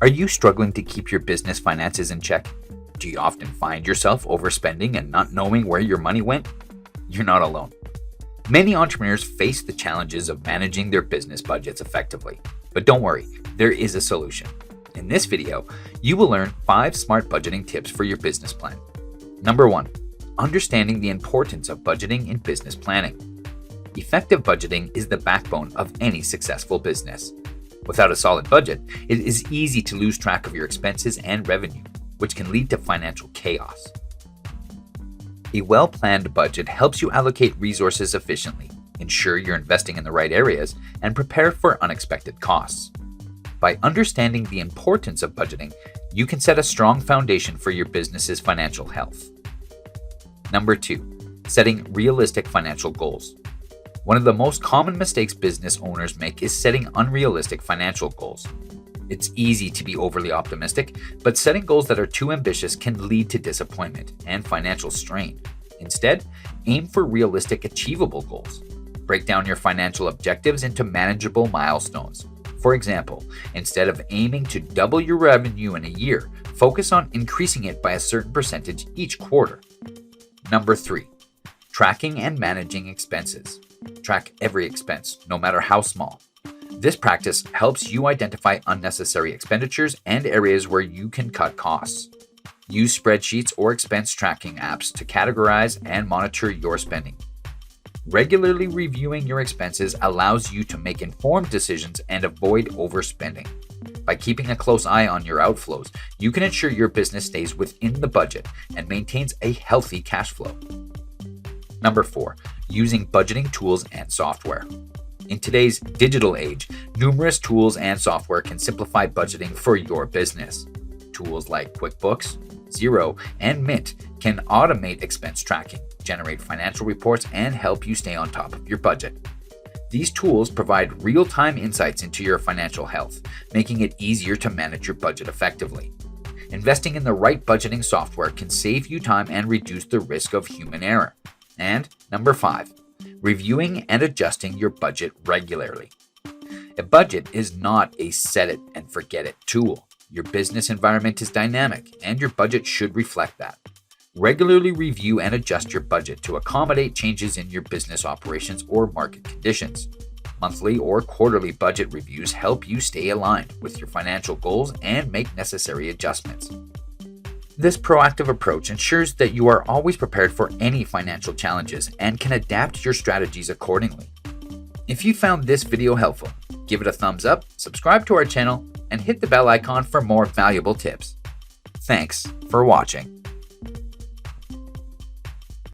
Are you struggling to keep your business finances in check? Do you often find yourself overspending and not knowing where your money went? You're not alone. Many entrepreneurs face the challenges of managing their business budgets effectively. But don't worry, there is a solution. In this video, you will learn 5 smart budgeting tips for your business plan. Number 1. Understanding the importance of budgeting in business planning. Effective budgeting is the backbone of any successful business. Without a solid budget, it is easy to lose track of your expenses and revenue, which can lead to financial chaos. A well-planned budget helps you allocate resources efficiently, ensure you're investing in the right areas, and prepare for unexpected costs. By understanding the importance of budgeting, you can set a strong foundation for your business's financial health. Number 2. Setting realistic financial goals. One of the most common mistakes business owners make is setting unrealistic financial goals. It's easy to be overly optimistic, but setting goals that are too ambitious can lead to disappointment and financial strain. Instead, aim for realistic, achievable goals. Break down your financial objectives into manageable milestones. For example, instead of aiming to double your revenue in a year, focus on increasing it by a certain percentage each quarter. Number 3. Tracking and managing expenses. Track every expense, no matter how small. This practice helps you identify unnecessary expenditures and areas where you can cut costs. Use spreadsheets or expense tracking apps to categorize and monitor your spending. Regularly reviewing your expenses allows you to make informed decisions and avoid overspending. By keeping a close eye on your outflows, you can ensure your business stays within the budget and maintains a healthy cash flow. Number 4. Using budgeting tools and software. In today's digital age, numerous tools and software can simplify budgeting for your business. Tools like QuickBooks, Xero, and Mint can automate expense tracking, generate financial reports, and help you stay on top of your budget. These tools provide real-time insights into your financial health, making it easier to manage your budget effectively. Investing in the right budgeting software can save you time and reduce the risk of human error. And number 5. Reviewing and adjusting your budget regularly. A budget is not a set it and forget it tool. Your business environment is dynamic, and your budget should reflect that. Regularly review and adjust your budget to accommodate changes in your business operations or market conditions. Monthly or quarterly budget reviews help you stay aligned with your financial goals and make necessary adjustments. This proactive approach ensures that you are always prepared for any financial challenges and can adapt your strategies accordingly. If you found this video helpful, give it a thumbs up, subscribe to our channel, and hit the bell icon for more valuable tips. Thanks for watching.